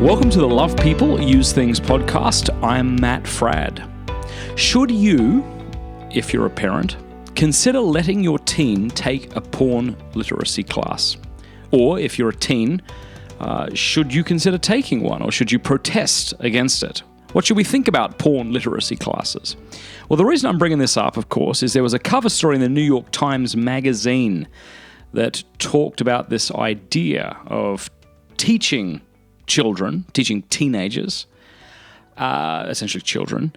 Welcome to the Love People Use Things podcast. I'm Matt Fradd. Should you, if you're a parent, consider letting your teen take a porn literacy class? Or if you're a teen, should you consider taking one, or should you protest against it? What should we think about porn literacy classes? Well, the reason I'm bringing this up, of course, is there was a cover story in the New York Times magazine that talked about this idea of teaching teenagers, essentially children,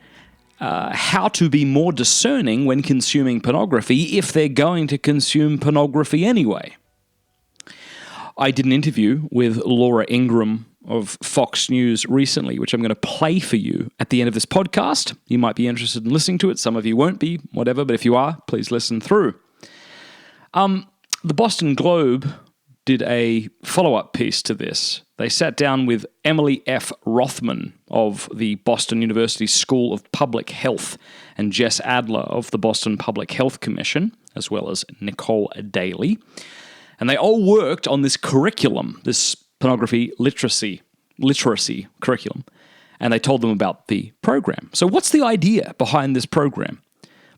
how to be more discerning when consuming pornography if they're going to consume pornography anyway. I did an interview with Laura Ingraham of Fox News recently, which I'm going to play for you at the end of this podcast. You might be interested in listening to it. Some of you won't be, whatever, but if you are, please listen through. The Boston Globe did a follow-up piece to this. They sat down with Emily F. Rothman of the Boston University School of Public Health and Jess Adler of the Boston Public Health Commission, as well as Nicole Daly. And they all worked on this curriculum, this pornography literacy curriculum, and they told them about the program. So what's the idea behind this program?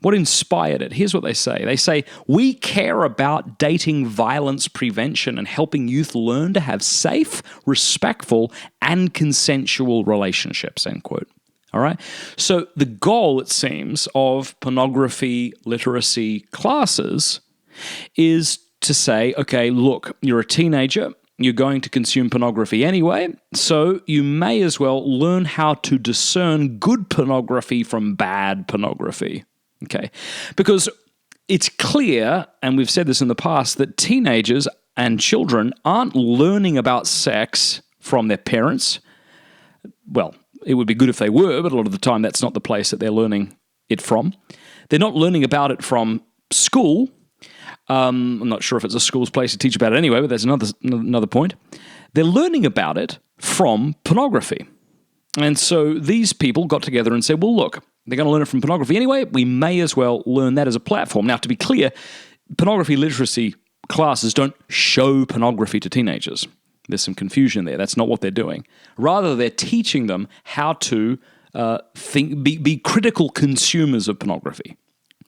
What inspired it? Here's what they say. They say, we care about dating violence prevention and helping youth learn to have safe, respectful, and consensual relationships, end quote. All right? So the goal, it seems, of pornography literacy classes is to say, okay, look, you're a teenager, you're going to consume pornography anyway, so you may as well learn how to discern good pornography from bad pornography. Okay, because it's clear, and we've said this in the past, that teenagers and children aren't learning about sex from their parents. Well, it would be good if they were, but a lot of the time that's not the place that they're learning it from. They're not learning about it from school. I'm not sure if it's a school's place to teach about it anyway, but that's another point. They're learning about it from pornography. And so these people got together and said, well, look, they're going to learn it from pornography anyway. We may as well learn that as a platform. Now, to be clear, pornography literacy classes don't show pornography to teenagers. There's some confusion there. That's not what they're doing. Rather, they're teaching them how to be critical consumers of pornography,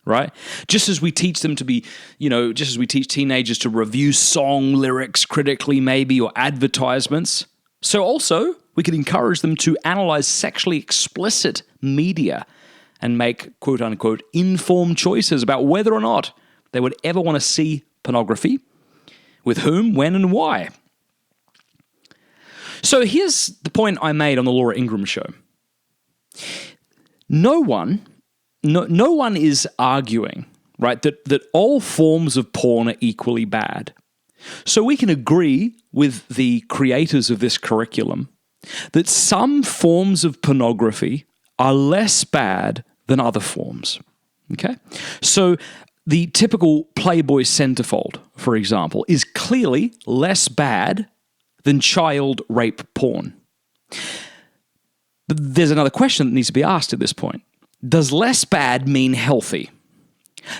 right? Just as we teach them to be, just as we teach teenagers to review song lyrics critically maybe, or advertisements, so also we could encourage them to analyze sexually explicit media and make, quote-unquote, informed choices about whether or not they would ever want to see pornography, with whom, when, and why. So here's the point I made on the Laura Ingraham show. No one is arguing, right, that all forms of porn are equally bad. So we can agree with the creators of this curriculum that some forms of pornography are less bad than other forms, okay? So the typical Playboy centerfold, for example, is clearly less bad than child rape porn. But there's another question that needs to be asked at this point. Does less bad mean healthy?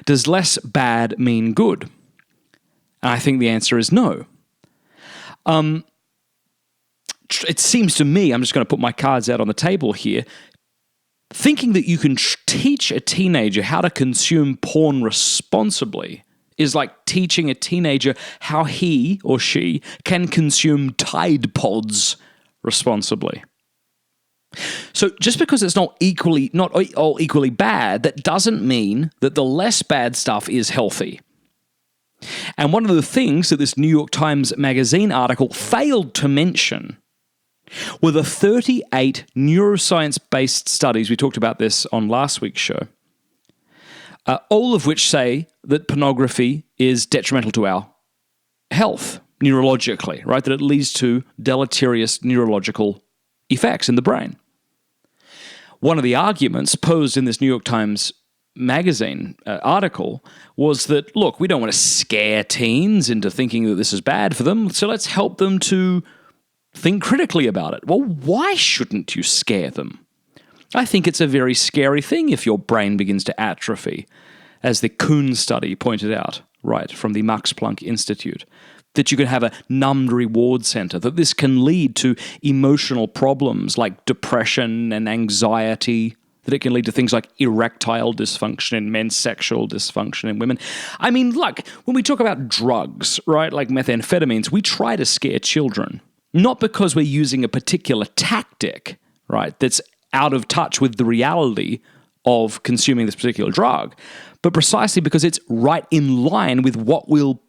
Does less bad mean good? And I think the answer is no. It seems to me, I'm just going to put my cards out on the table here, thinking that you can teach a teenager how to consume porn responsibly is like teaching a teenager how he or she can consume Tide Pods responsibly. So just because it's not all equally bad, that doesn't mean that the less bad stuff is healthy. And one of the things that this New York Times magazine article failed to mention were the 38 neuroscience-based studies, we talked about this on last week's show, all of which say that pornography is detrimental to our health neurologically, right? That it leads to deleterious neurological effects in the brain. One of the arguments posed in this New York Times magazine article was that, look, we don't want to scare teens into thinking that this is bad for them, so let's help them to think critically about it. Well, why shouldn't you scare them? I think it's a very scary thing if your brain begins to atrophy, as the Kuhn study pointed out, right, from the Max Planck Institute. that you can have a numbed reward center, that this can lead to emotional problems like depression and anxiety, that it can lead to things like erectile dysfunction in men, sexual dysfunction in women. I mean, look, when we talk about drugs, right, like methamphetamines, we try to scare children, not because we're using a particular tactic, right, that's out of touch with the reality of consuming this particular drug, but precisely because it's right in line with what will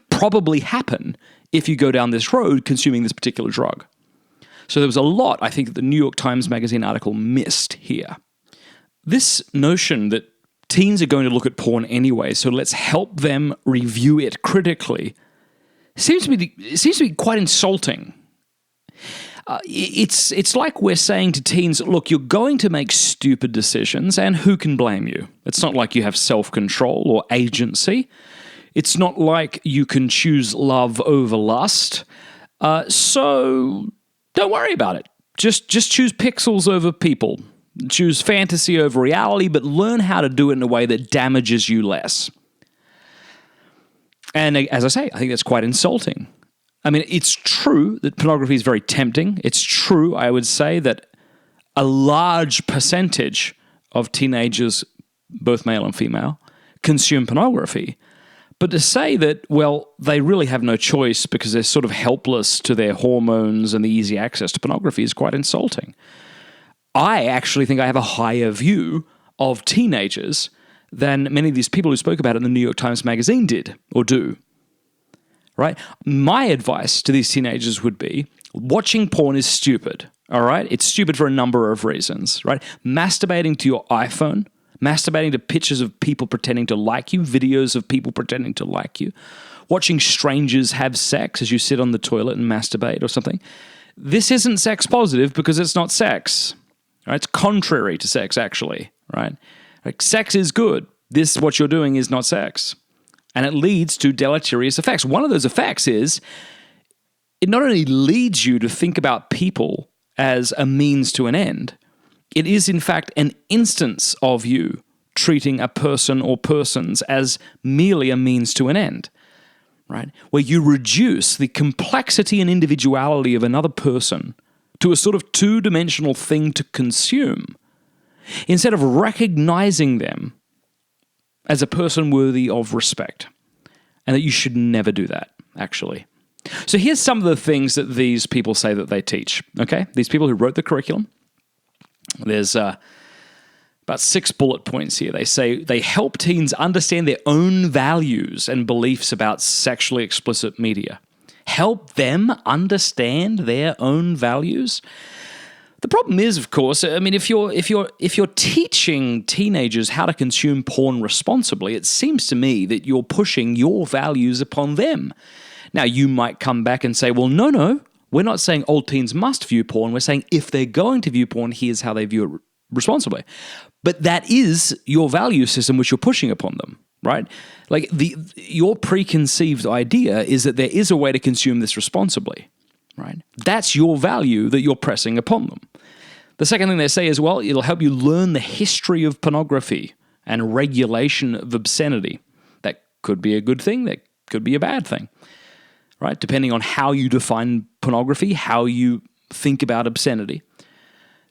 probably happen if you go down this road consuming this particular drug. So there was a lot, I think, that the New York Times Magazine article missed here. This notion that teens are going to look at porn anyway, so let's help them review it critically, seems to be quite insulting. It's like we're saying to teens, look, you're going to make stupid decisions, and who can blame you? It's not like you have self-control or agency. It's not like you can choose love over lust. So don't worry about it. Just choose pixels over people. Choose fantasy over reality, but learn how to do it in a way that damages you less. And as I say, I think that's quite insulting. I mean, it's true that pornography is very tempting. It's true, I would say, that a large percentage of teenagers, both male and female, consume pornography. But to say that, well, they really have no choice because they're sort of helpless to their hormones and the easy access to pornography is quite insulting. I actually think I have a higher view of teenagers than many of these people who spoke about it in the New York Times Magazine did or do. Right? My advice to these teenagers would be, watching porn is stupid, all right? It's stupid for a number of reasons, right? Masturbating to your iPhone, masturbating to pictures of people pretending to like you, videos of people pretending to like you, watching strangers have sex as you sit on the toilet and masturbate or something. This isn't sex positive because it's not sex. Right? It's contrary to sex, actually, right? Like, sex is good. What you're doing is not sex. And it leads to deleterious effects. One of those effects is it not only leads you to think about people as a means to an end, it is, in fact, an instance of you treating a person or persons as merely a means to an end, right? Where you reduce the complexity and individuality of another person to a sort of two-dimensional thing to consume, instead of recognizing them as a person worthy of respect, and that you should never do that, actually. So here's some of the things that these people say that they teach, okay? These people who wrote the curriculum, there's about 6 bullet points here. They say they help teens understand their own values and beliefs about sexually explicit media. Help them understand their own values? The problem is, of course, I mean, if you're teaching teenagers how to consume porn responsibly, it seems to me that you're pushing your values upon them. Now, you might come back and say, well, no, we're not saying old teens must view porn. We're saying if they're going to view porn, here's how they view it responsibly. But that is your value system which you're pushing upon them, right? Like your preconceived idea is that there is a way to consume this responsibly, right? That's your value that you're pressing upon them. The second thing they say is, well, it'll help you learn the history of pornography and regulation of obscenity. That could be a good thing, that could be a bad thing, right? Depending on how you define pornography, how you think about obscenity.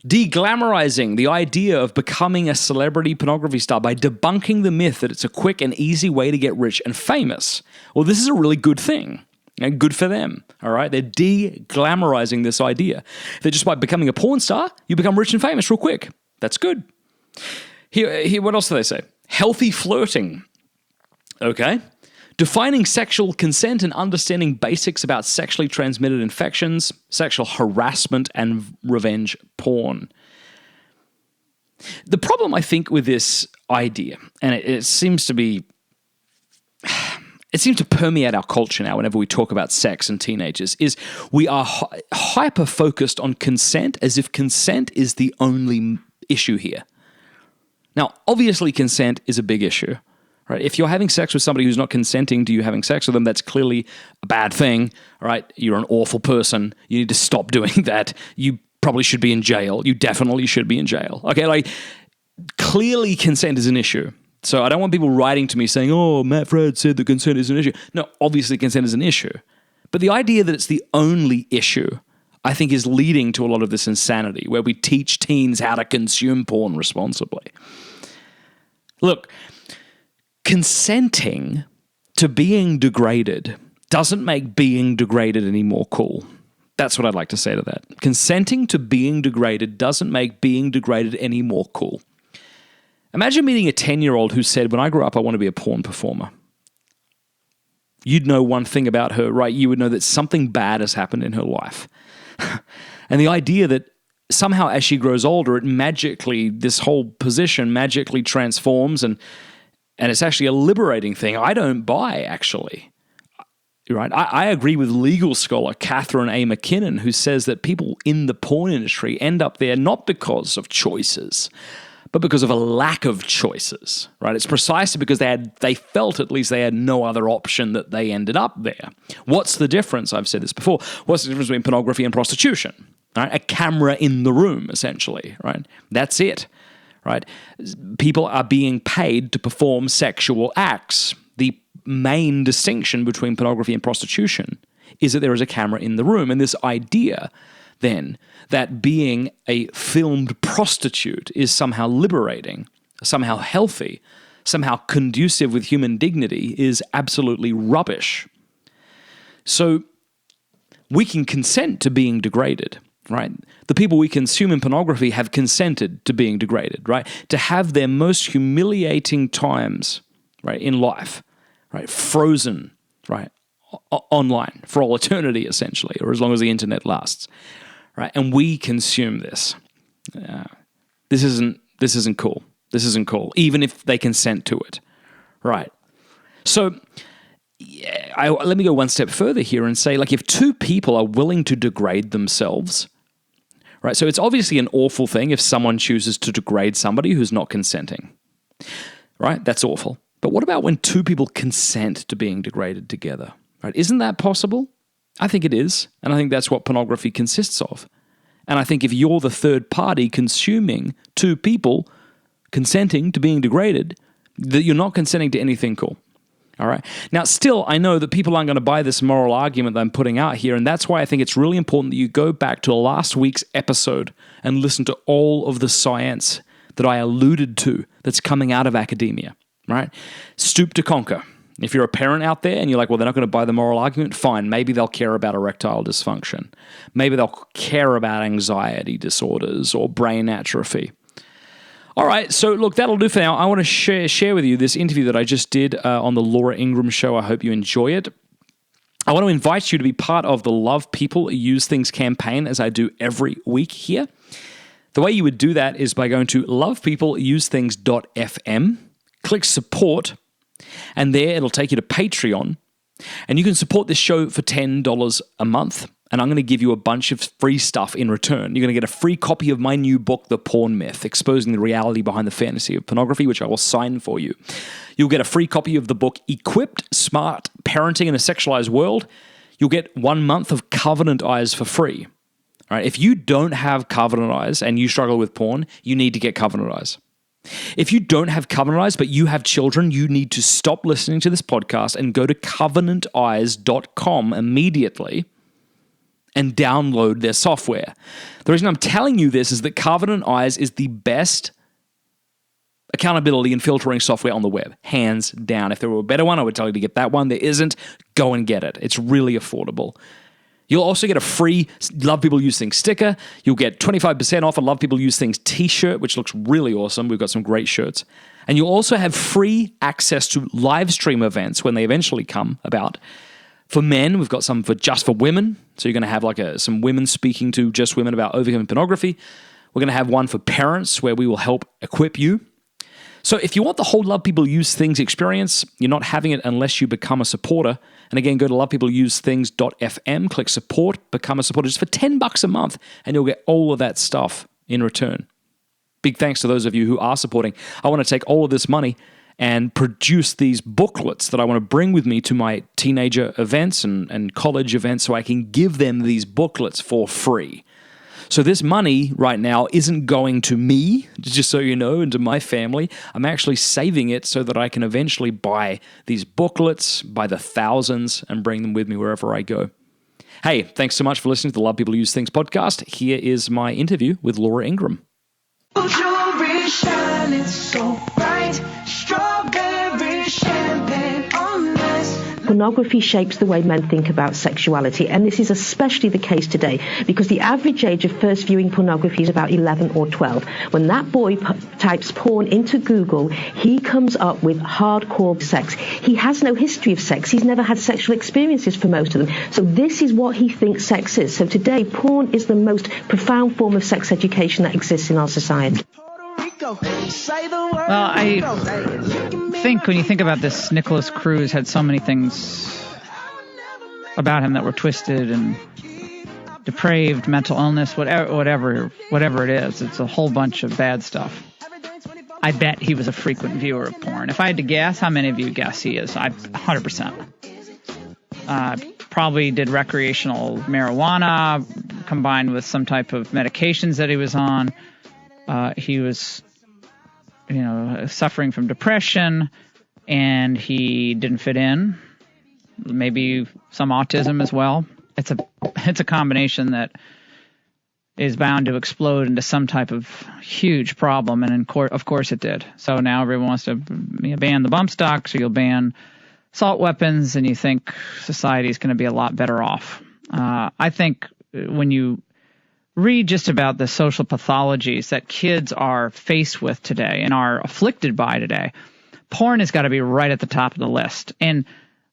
Deglamorizing the idea of becoming a celebrity pornography star by debunking the myth that it's a quick and easy way to get rich and famous. Well, this is a really good thing. And good for them, all right? They're de-glamorizing this idea that just by becoming a porn star, you become rich and famous real quick. That's good. Here, what else do they say? Healthy flirting, okay? Defining sexual consent and understanding basics about sexually transmitted infections, sexual harassment, and revenge porn. The problem, I think, with this idea, and it seems to be... It seems to permeate our culture now whenever we talk about sex and teenagers, is we are hyper-focused on consent as if consent is the only issue here. Now, obviously consent is a big issue, right? If you're having sex with somebody who's not consenting to you having sex with them, that's clearly a bad thing, right? You're an awful person. You need to stop doing that. You probably should be in jail. You definitely should be in jail. Okay, like, clearly consent is an issue. So I don't want people writing to me saying, oh, Matt Fradd said that consent is an issue. No, obviously consent is an issue. But the idea that it's the only issue, I think, is leading to a lot of this insanity where we teach teens how to consume porn responsibly. Look, consenting to being degraded doesn't make being degraded any more cool. That's what I'd like to say to that. Consenting to being degraded doesn't make being degraded any more cool. Imagine meeting a 10-year-old who said, when I grow up, I want to be a porn performer. You'd know one thing about her, right? You would know that something bad has happened in her life. And the idea that somehow as she grows older, this whole position magically transforms and it's actually a liberating thing. I don't buy, actually. Right? I agree with legal scholar Catherine A. McKinnon, who says that people in the porn industry end up there not because of choices, but because of a lack of choices, right? It's precisely because they felt at least they had no other option that they ended up there. What's the difference? I've said this before. What's the difference between pornography and prostitution? Right? A camera in the room, essentially, right? That's it, right? People are being paid to perform sexual acts. The main distinction between pornography and prostitution is that there is a camera in the room, and this idea then that being a filmed prostitute is somehow liberating, somehow healthy, somehow conducive with human dignity is absolutely rubbish. So we can consent to being degraded, right? The people we consume in pornography have consented to being degraded, right? To have their most humiliating times, right, in life, right, frozen, right, online for all eternity, essentially, or as long as the internet lasts. Right, and we consume this. This isn't cool. This isn't cool, even if they consent to it. Right. So let me go one step further here and say, like, if two people are willing to degrade themselves, right? So it's obviously an awful thing if someone chooses to degrade somebody who's not consenting. Right? That's awful. But what about when two people consent to being degraded together? Right? Isn't that possible? I think it is, and I think that's what pornography consists of. And I think if you're the third party consuming two people consenting to being degraded, that you're not consenting to anything cool. All right? Now, still, I know that people aren't going to buy this moral argument that I'm putting out here, and that's why I think it's really important that you go back to last week's episode and listen to all of the science that I alluded to that's coming out of academia, right? Stoop to conquer. If you're a parent out there and you're like, well, they're not going to buy the moral argument, fine. Maybe they'll care about erectile dysfunction. Maybe they'll care about anxiety disorders or brain atrophy. All right, so look, that'll do for now. I want to share with you this interview that I just did on the Laura Ingraham show. I hope you enjoy it. I want to invite you to be part of the Love People Use Things campaign, as I do every week here. The way you would do that is by going to lovepeopleusethings.fm, click support, and there it'll take you to Patreon, and you can support this show for $10 a month, and I'm going to give you a bunch of free stuff in return. You're going to get a free copy of my new book, The Porn Myth, Exposing the Reality Behind the Fantasy of Pornography, which I will sign for you. You'll get a free copy of the book, Equipped, Smart Parenting in a Sexualized World. You'll get 1 month of Covenant Eyes for free. All right, if you don't have Covenant Eyes and you struggle with porn, you need to get Covenant Eyes. If you don't have Covenant Eyes, but you have children, you need to stop listening to this podcast and go to covenanteyes.com immediately and download their software. The reason I'm telling you this is that Covenant Eyes is the best accountability and filtering software on the web, hands down. If there were a better one, I would tell you to get that one. There isn't. Go and get it. It's really affordable. You'll also get a free Love People Use Things sticker. You'll get 25% off a Love People Use Things t-shirt, which looks really awesome. We've got some great shirts. And you'll also have free access to live stream events when they eventually come about. For men, we've got some for just for women. So you're going to have like some women speaking to just women about overcoming pornography. We're going to have one for parents where we will help equip you. So if you want the whole Love People Use Things experience, you're not having it unless you become a supporter. And again, go to lovepeopleusethings.fm, click support, become a supporter just for $10 a month, and you'll get all of that stuff in return. Big thanks to those of you who are supporting. I want to take all of this money and produce these booklets that I want to bring with me to my teenager events and college events so I can give them these booklets for free. So this money right now isn't going to me, just so you know, and to my family. I'm actually saving it so that I can eventually buy these booklets by the thousands and bring them with me wherever I go. Hey, thanks so much for listening to the Love People Use Things podcast. Here is my interview with Laura Ingraham. Jewelry shining so bright, strawberry champagne on ice. Pornography shapes the way men think about sexuality, and this is especially the case today because the average age of first viewing pornography is about 11 or 12. When that boy types porn into Google, he comes up with hardcore sex. He has no history of sex. He's never had sexual experiences for most of them. So this is what he thinks sex is. So today, porn is the most profound form of sex education that exists in our society. Well, I think when you think about this, Nicholas Cruz had so many things about him that were twisted and depraved, mental illness, whatever it is. It's a whole bunch of bad stuff. I bet he was a frequent viewer of porn. If I had to guess, how many of you guess he is? 100%. Probably did recreational marijuana combined with some type of medications that he was on. He was, suffering from depression, and he didn't fit in. Maybe some autism as well. It's a combination that is bound to explode into some type of huge problem, and of course it did. So now everyone wants to ban the bump stocks, or you'll ban assault weapons, and you think society is going to be a lot better off. I think when you read just about the social pathologies that kids are faced with today and are afflicted by today, porn has got to be right at the top of the list. And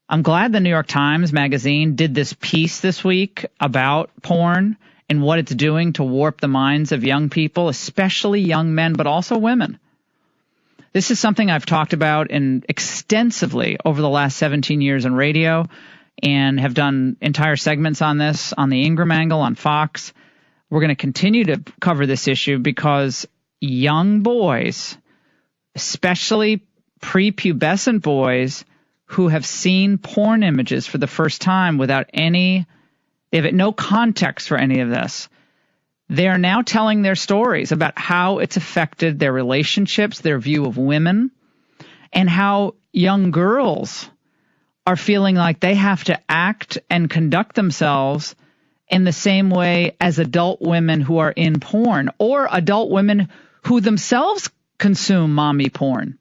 I'm glad the New York Times Magazine did this piece this week about porn and what it's doing to warp the minds of young people, especially young men, but also women. This is something I've talked about extensively over the last 17 years in radio, and have done entire segments on this on the Ingraham Angle on Fox. We're going to continue to cover this issue because young boys, especially prepubescent boys who have seen porn images for the first time they have no context for any of this. They are now telling their stories about how it's affected their relationships, their view of women, and how young girls are feeling like they have to act and conduct themselves in the same way as adult women who are in porn, or adult women who themselves consume mommy porn.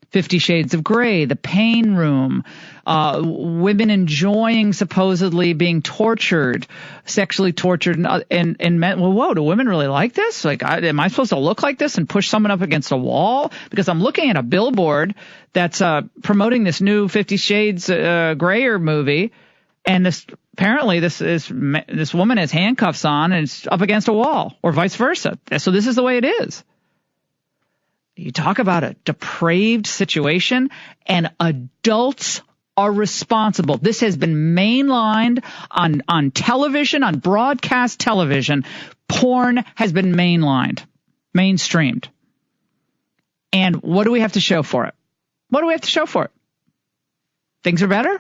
50 Shades of Grey, The Pain Room, women enjoying supposedly being tortured, sexually tortured, and men. Well, whoa, do women really like this? Like, am I supposed to look like this and push someone up against a wall? Because I'm looking at a billboard that's promoting this new 50 Shades Grayer movie, and apparently this woman has handcuffs on and is up against a wall, or vice versa. So this is the way it is. You talk about a depraved situation, and adults are responsible. This has been mainlined on television, on broadcast television. Porn has been mainstreamed. And what do we have to show for it? What do we have to show for it? Things are better?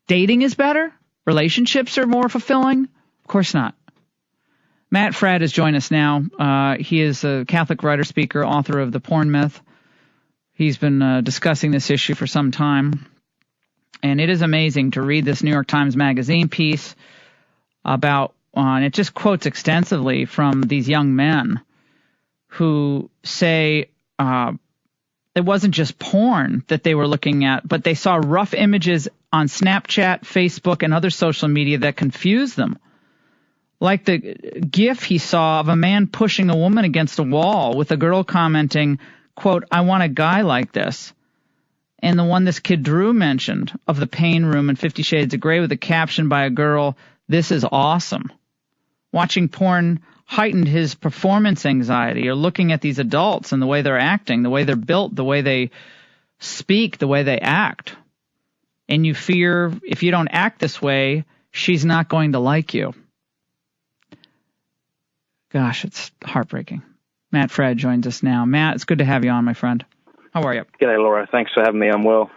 Dating is better? Relationships are more fulfilling? Of course not. Matt Fradd has joined us now. He is a Catholic writer, speaker, author of The Porn Myth. He's been discussing this issue for some time. And it is amazing to read this New York Times Magazine piece about, and it just quotes extensively from these young men who say it wasn't just porn that they were looking at, but they saw rough images on Snapchat, Facebook, and other social media that confused them. Like the GIF he saw of a man pushing a woman against a wall with a girl commenting, quote, "I want a guy like this." And the one this kid Drew mentioned of The Pain Room and 50 Shades of Grey with a caption by a girl, "This is awesome." Watching porn heightened his performance anxiety, or looking at these adults and the way they're acting, the way they're built, the way they speak, the way they act. And you fear if you don't act this way, she's not going to like you. Gosh, it's heartbreaking. Matt Fradd joins us now. Matt, it's good to have you on, my friend. How are you? G'day, Laura. Thanks for having me. I'm well.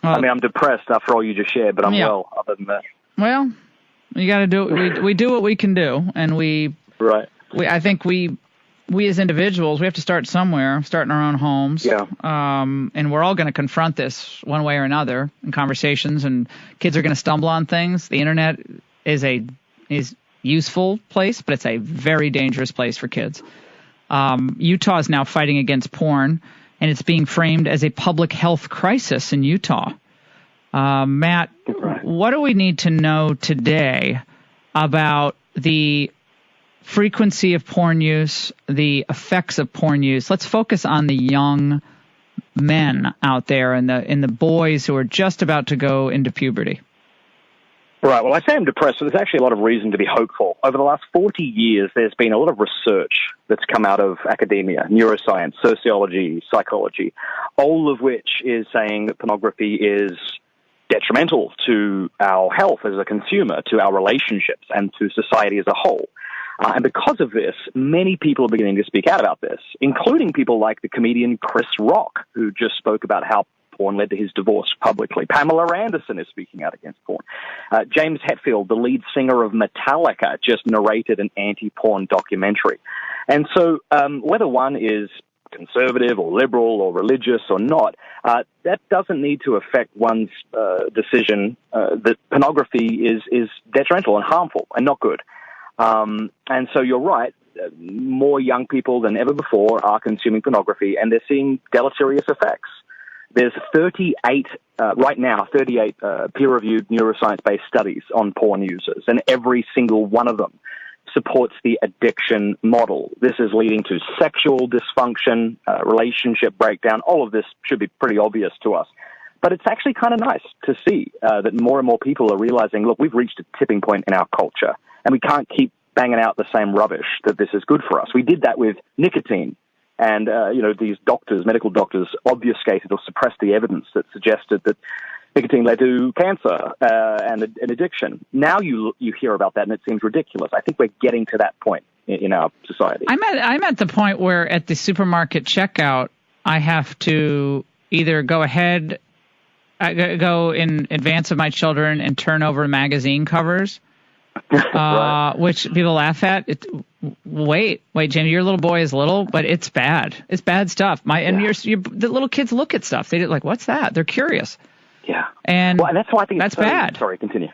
I'm depressed after all you just shared, but I'm well other than that. Well, You got to do. We do what we can do, and I think we as individuals, we have to start somewhere, start in our own homes. Yeah. And we're all going to confront this one way or another in conversations, and kids are going to stumble on things. The internet is useful place, but it's a very dangerous place for kids. Utah is now fighting against porn, and it's being framed as a public health crisis in Utah. Matt, what do we need to know today about the frequency of porn use, the effects of porn use? Let's focus on the young men out there and the boys who are just about to go into puberty. Right. Well, I say I'm depressed, but there's actually a lot of reason to be hopeful. Over the last 40 years, there's been a lot of research that's come out of academia, neuroscience, sociology, psychology, all of which is saying that pornography is detrimental to our health as a consumer, to our relationships, and to society as a whole. And because of this, many people are beginning to speak out about this, including people like the comedian Chris Rock, who just spoke about how porn led to his divorce publicly. Pamela Anderson is speaking out against porn. James Hetfield, the lead singer of Metallica, just narrated an anti-porn documentary. And so whether one is conservative or liberal or religious or not, that doesn't need to affect one's decision that pornography is detrimental and harmful and not good. And so you're right, more young people than ever before are consuming pornography, and they're seeing deleterious effects. There's 38 peer-reviewed neuroscience-based studies on porn users, and every single one of them supports the addiction model. This is leading to sexual dysfunction, relationship breakdown. All of this should be pretty obvious to us. But it's actually kind of nice to see that more and more people are realizing, look, we've reached a tipping point in our culture, and we can't keep banging out the same rubbish that this is good for us. We did that with nicotine. And, these doctors, medical doctors, obfuscated or suppressed the evidence that suggested that nicotine led to cancer and an addiction. Now you hear about that, and it seems ridiculous. I think we're getting to that point in our society. I'm at the point where at the supermarket checkout, I have to either go in advance of my children and turn over magazine covers, right. Which people laugh at. Wait, Jamie, your little boy is little, but it's bad. It's bad stuff. The little kids look at stuff. They're like, what's that? They're curious. Yeah. And that's why I think that's bad. Sorry, continue.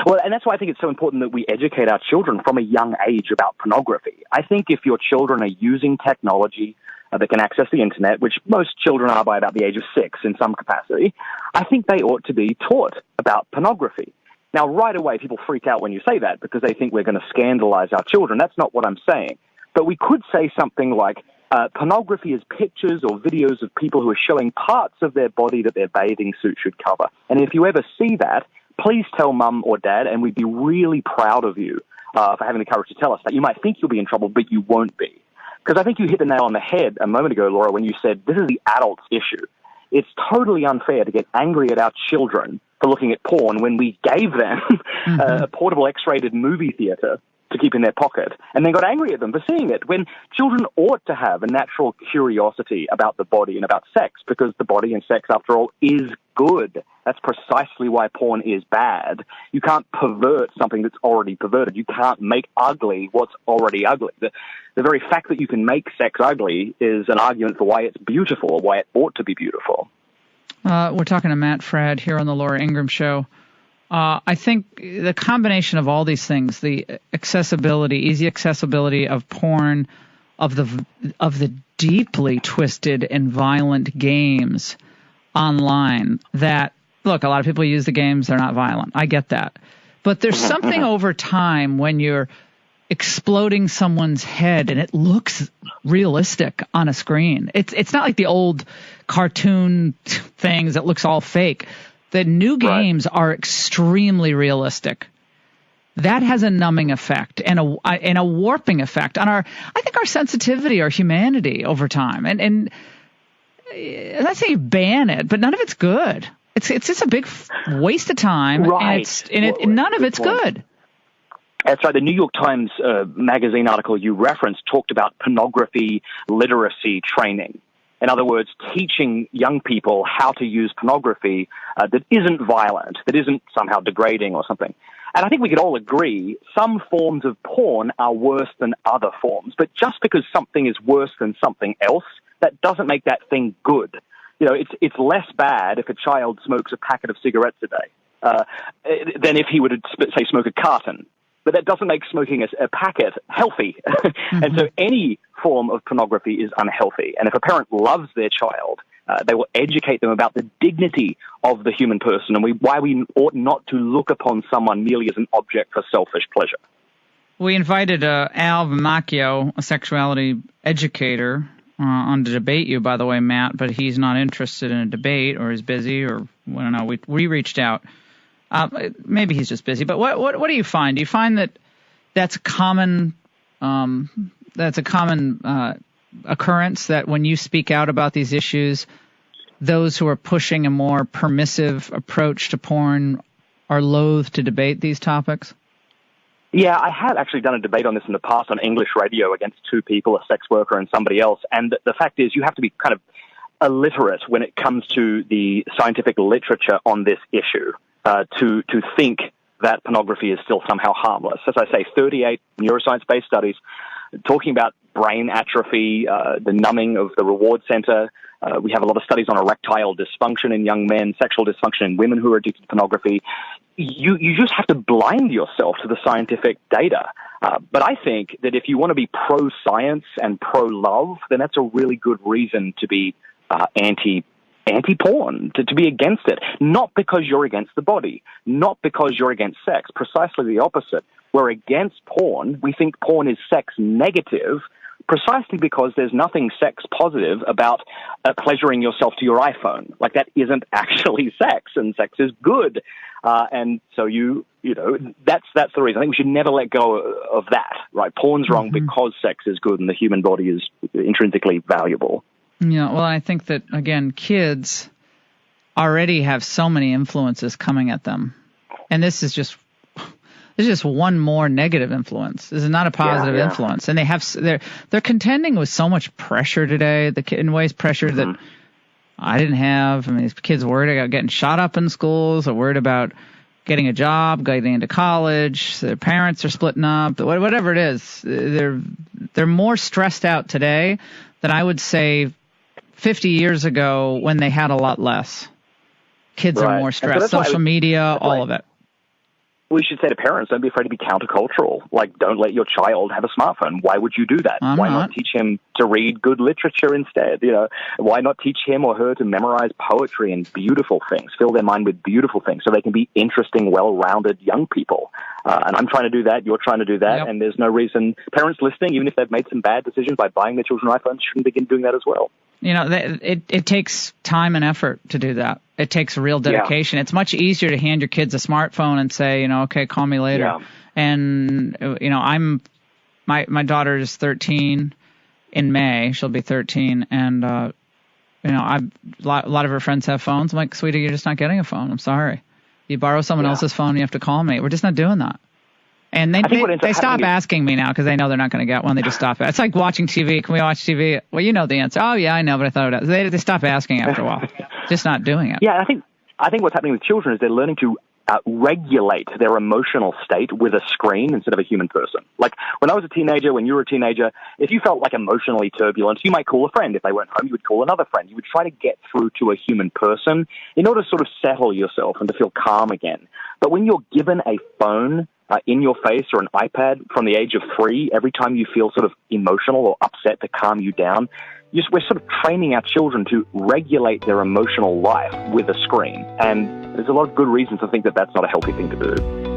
Well, and that's why I think it's so important that we educate our children from a young age about pornography. I think if your children are using technology that can access the internet, which most children are by about the age of 6 in some capacity, I think they ought to be taught about pornography. Now, right away, people freak out when you say that because they think we're going to scandalize our children. That's not what I'm saying. But we could say something like, pornography is pictures or videos of people who are showing parts of their body that their bathing suit should cover. And if you ever see that, please tell mum or dad, and we'd be really proud of you for having the courage to tell us that. You might think you'll be in trouble, but you won't be. Because I think you hit the nail on the head a moment ago, Laura, when you said this is the adult's issue. It's totally unfair to get angry at our children for looking at porn when we gave them a portable X-rated movie theater to keep in their pocket, and then got angry at them for seeing it, when children ought to have a natural curiosity about the body and about sex, because the body and sex, after all, is good. That's precisely why porn is bad. You can't pervert something that's already perverted. You can't make ugly what's already ugly. The very fact that you can make sex ugly is an argument for why it's beautiful or why it ought to be beautiful. We're talking to Matt Fradd here on the Laura Ingraham Show. I think the combination of all these things, the easy accessibility of porn, of the deeply twisted and violent games online that, look, a lot of people use the games, they're not violent. I get that. But there's something over time when you're exploding someone's head and it looks realistic on a screen. It's not like the old cartoon things that looks all fake. The new games are extremely realistic. That has a numbing effect and a warping effect on our sensitivity, our humanity over time. And let's say ban it, but none of it's good. It's just a big waste of time, and none of it's good. That's right. The New York Times magazine article you referenced talked about pornography literacy training. In other words, teaching young people how to use pornography that isn't violent, that isn't somehow degrading or something. And I think we could all agree some forms of porn are worse than other forms. But just because something is worse than something else, that doesn't make that thing good. You know, it's less bad if a child smokes a packet of cigarettes a day than if he would, say, smoke a carton. But that doesn't make smoking a packet healthy. And so any form of pornography is unhealthy. And if a parent loves their child, they will educate them about the dignity of the human person and why we ought not to look upon someone merely as an object for selfish pleasure. We invited Al Vimacchio, a sexuality educator, on to debate you, by the way, Matt, but he's not interested in a debate or is busy or I don't know. We reached out. Maybe he's just busy. But what do you find? Do you find that that's a common occurrence that when you speak out about these issues, those who are pushing a more permissive approach to porn are loath to debate these topics? Yeah, I have actually done a debate on this in the past on English radio against two people, a sex worker and somebody else. And the fact is you have to be kind of illiterate when it comes to the scientific literature on this issue to think that pornography is still somehow harmless. As I say, 38 neuroscience-based studies talking about brain atrophy, the numbing of the reward center. We have a lot of studies on erectile dysfunction in young men, sexual dysfunction in women who are addicted to pornography. You just have to blind yourself to the scientific data. But I think that if you want to be pro-science and pro-love, then that's a really good reason to be anti-porn, to be against it. Not because you're against the body, not because you're against sex, precisely the opposite. We're against porn. We think porn is sex negative, precisely because there's nothing sex positive about pleasuring yourself to your iPhone. Like, that isn't actually sex, and sex is good. And so that's the reason. I think we should never let go of that, right? Porn's wrong because sex is good and the human body is intrinsically valuable. Yeah, well, I think that, again, kids already have so many influences coming at them. And this is just one more negative influence. This is not a positive influence. And they're contending with so much pressure today, in ways pressure that I didn't have. I mean, these kids worried about getting shot up in schools, or worried about getting a job, getting into college, their parents are splitting up, whatever it is. They're more stressed out today than I would say 50 years ago when they had a lot less. Kids are more stressed. Social media, all of it. We should say to parents, don't be afraid to be countercultural. Like, don't let your child have a smartphone. Why would you do that? Why not teach him to read good literature instead? Why not teach him or her to memorize poetry and beautiful things, fill their mind with beautiful things so they can be interesting, well-rounded young people? And I'm trying to do that. You're trying to do that. Yep. And there's no reason parents listening, even if they've made some bad decisions by buying their children iPhones, shouldn't begin doing that as well. It takes time and effort to do that. It takes real dedication. Yeah. It's much easier to hand your kids a smartphone and say, okay, call me later. Yeah. And, my daughter is 13 in May. She'll be 13. And, a lot of her friends have phones. I'm like, sweetie, you're just not getting a phone. I'm sorry. You borrow someone else's phone, you have to call me. We're just not doing that. And they stop asking me now because they know they're not going to get one. They just stop. It's like watching TV. Can we watch TV? Well, you know the answer. Oh, yeah, I know, but I thought it was. They stop asking after a while. Just not doing it. Yeah, I think what's happening with children is they're learning to regulate their emotional state with a screen instead of a human person. Like, when I was a teenager, when you were a teenager, if you felt like emotionally turbulent, you might call a friend. If they weren't home, you would call another friend. You would try to get through to a human person in order to sort of settle yourself and to feel calm again. But when you're given a phone in your face or an iPad from the age of 3, every time you feel sort of emotional or upset, to calm you down, we're sort of training our children to regulate their emotional life with a screen. And there's a lot of good reasons to think that that's not a healthy thing to do.